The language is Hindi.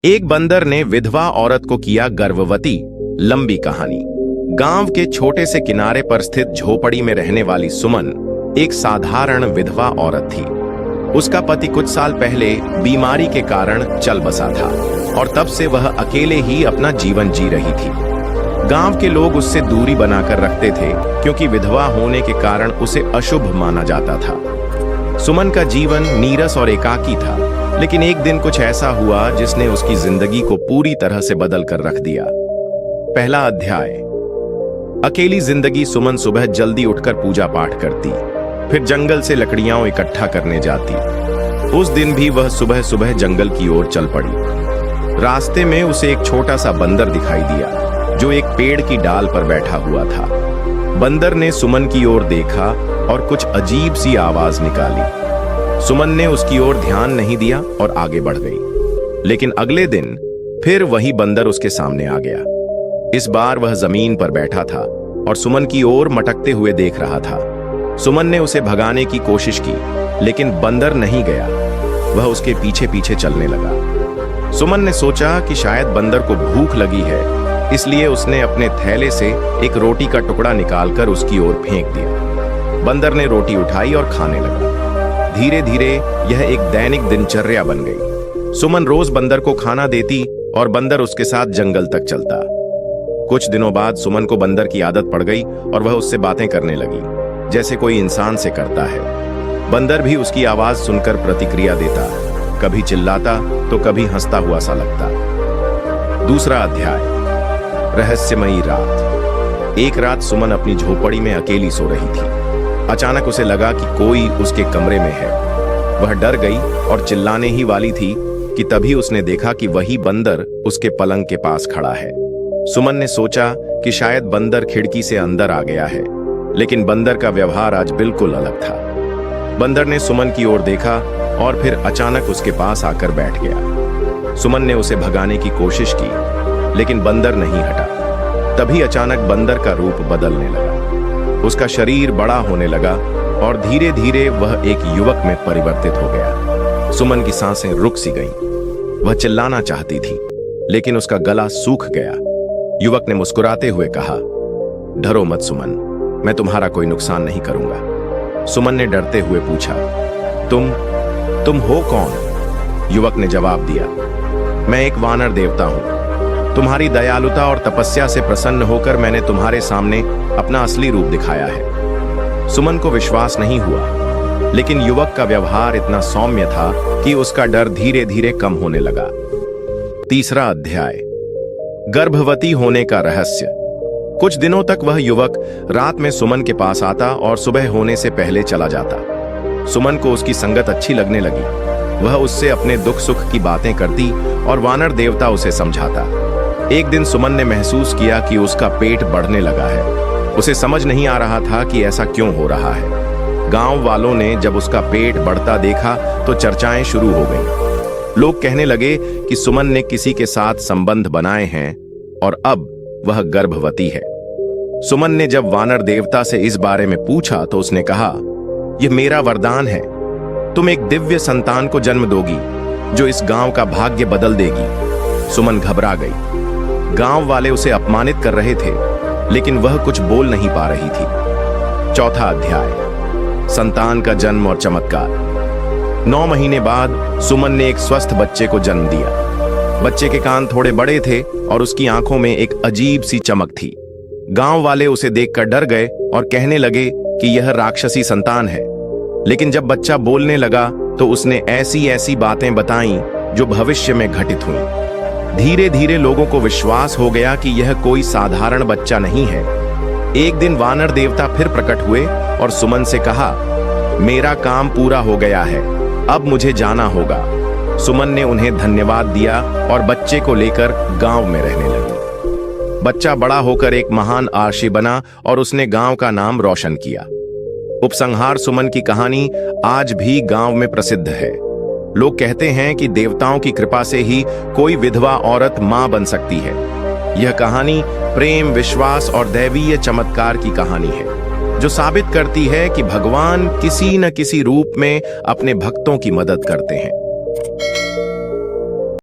एक बंदर ने विधवा औरत को किया गर्भवती। लंबी कहानी। गांव के छोटे से किनारे पर स्थित झोपड़ी में रहने वाली सुमन एक साधारण विधवा औरत थी। उसका पति कुछ साल पहले बीमारी के कारण चल बसा था और तब से वह अकेले ही अपना जीवन जी रही थी। गांव के लोग उससे दूरी बनाकर रखते थे क्योंकि विधवा होने के कारण उसे अशुभ माना जाता था। सुमन का जीवन नीरस और एकाकी था, लेकिन एक दिन कुछ ऐसा हुआ जिसने उसकी जिंदगी को पूरी तरह से बदल कर रख दिया। पहला अध्याय। अकेली जिंदगी। सुमन सुबह जल्दी उठकर पूजा पाठ करती, फिर जंगल से लकड़ियां इकट्ठा करने जाती। उस दिन भी वह सुबह सुबह जंगल की ओर चल पड़ी। रास्ते में उसे एक छोटा सा बंदर दिखाई दिया जो एक पेड़ की डाल पर बैठा हुआ था। बंदर ने सुमन की ओर देखा और कुछ अजीब सी आवाज निकाली। सुमन ने उसकी ओर ध्यान नहीं दिया और आगे बढ़ गई। लेकिन अगले दिन फिर वही बंदर उसके सामने आ गया। इस बार वह जमीन पर बैठा था और सुमन की ओर मटकते हुए देख रहा था। सुमन ने उसे भगाने की कोशिश की, लेकिन बंदर नहीं गया। वह उसके पीछे पीछे चलने लगा। सुमन ने सोचा कि शायद बंदर को भूख लगी है, इसलिए उसने अपने थैले से एक रोटी का टुकड़ा निकालकर उसकी ओर फेंक दिया। बंदर ने रोटी उठाई और खाने लगा। धीरे धीरे यह एक दैनिक दिनचर्या बन गई। सुमन रोज बंदर को खाना देती और बंदर उसके साथ जंगल तक चलता। कुछ दिनों बाद सुमन को बंदर की आदत पड़ गई और वह उससे बातें करने लगी, जैसे कोई इंसान से करता है। बंदर भी उसकी आवाज सुनकर प्रतिक्रिया देता, कभी चिल्लाता तो कभी हंसता हुआ सा लगता। दूसरा अध्याय। रहस्यमयी रात। एक रात सुमन अपनी झोपड़ी में अकेली सो रही थी। अचानक उसे लगा कि कोई उसके कमरे में है। वह डर गई और चिल्लाने ही वाली थी कि तभी उसने देखा कि वही बंदर उसके पलंग के पास खड़ा है। सुमन ने सोचा कि शायद बंदर खिड़की से अंदर आ गया है, लेकिन बंदर का व्यवहार आज बिल्कुल अलग था। बंदर ने सुमन की ओर देखा और फिर अचानक उसके पास आकर बैठ गया। सुमन ने उसे भगाने की कोशिश की, लेकिन बंदर नहीं हटा। तभी अचानक बंदर का रूप बदलने लगा। उसका शरीर बड़ा होने लगा और धीरे धीरे वह एक युवक में परिवर्तित हो गया। सुमन की सांसें रुक सी गईं। वह चिल्लाना चाहती थी, लेकिन उसका गला सूख गया। युवक ने मुस्कुराते हुए कहा, डरो मत सुमन, मैं तुम्हारा कोई नुकसान नहीं करूंगा। सुमन ने डरते हुए पूछा, तुम हो कौन? युवक ने जवाब दिया, मैं एक वानर देवता हूं। तुम्हारी दयालुता और तपस्या से प्रसन्न होकर मैंने तुम्हारे सामने अपना असली रूप दिखाया है। सुमन को विश्वास नहीं हुआ, लेकिन युवक का व्यवहार इतना सौम्य था कि उसका डर धीरे धीरे कम होने लगा। तीसरा अध्याय। गर्भवती होने का रहस्य। कुछ दिनों तक वह युवक रात में सुमन के पास आता और सुबह होने से पहले चला जाता। सुमन को उसकी संगत अच्छी लगने लगी। वह उससे अपने दुख सुख की बातें करती और वानर देवता उसे समझाता। एक दिन सुमन ने महसूस किया कि उसका पेट बढ़ने लगा है। उसे समझ नहीं आ रहा था कि ऐसा क्यों हो रहा है। गांव वालों ने जब उसका पेट बढ़ता देखा तो चर्चाएं शुरू हो गईं। लोग कहने लगे कि सुमन ने किसी के साथ संबंध बनाए हैं और अब वह गर्भवती है। सुमन ने जब वानर देवता से इस बारे में पूछा तो उसने कहा, यह मेरा वरदान है। तुम एक दिव्य संतान को जन्म दोगी जो इस गांव का भाग्य बदल देगी। सुमन घबरा गई। गांव वाले उसे अपमानित कर रहे थे, लेकिन वह कुछ बोल नहीं पा रही थी। चौथा अध्याय। संतान का जन्म और चमत्कार। 9 महीने बाद सुमन ने एक स्वस्थ बच्चे को जन्म दिया। बच्चे के कान थोड़े बड़े थे और उसकी आंखों में एक अजीब सी चमक थी। गांव वाले उसे देखकर डर गए और कहने लगे कि यह राक्षसी संतान है। लेकिन जब बच्चा बोलने लगा तो उसने ऐसी ऐसी बातें बताईं जो भविष्य में घटित हुई। धीरे धीरे लोगों को विश्वास हो गया कि यह कोई साधारण बच्चा नहीं है। एक दिन वानर देवता फिर प्रकट हुए और सुमन से कहा, मेरा काम पूरा हो गया है, अब मुझे जाना होगा। सुमन ने उन्हें धन्यवाद दिया और बच्चे को लेकर गांव में रहने लगी। बच्चा बड़ा होकर एक महान आर्षी बना और उसने गांव का नाम रोशन किया। उपसंहार। सुमन की कहानी आज भी गांव में प्रसिद्ध है। लोग कहते हैं कि देवताओं की कृपा से ही कोई विधवा औरत मां बन सकती है। यह कहानी प्रेम, विश्वास और दैवीय चमत्कार की कहानी है, जो साबित करती है कि भगवान किसी न किसी रूप में अपने भक्तों की मदद करते हैं।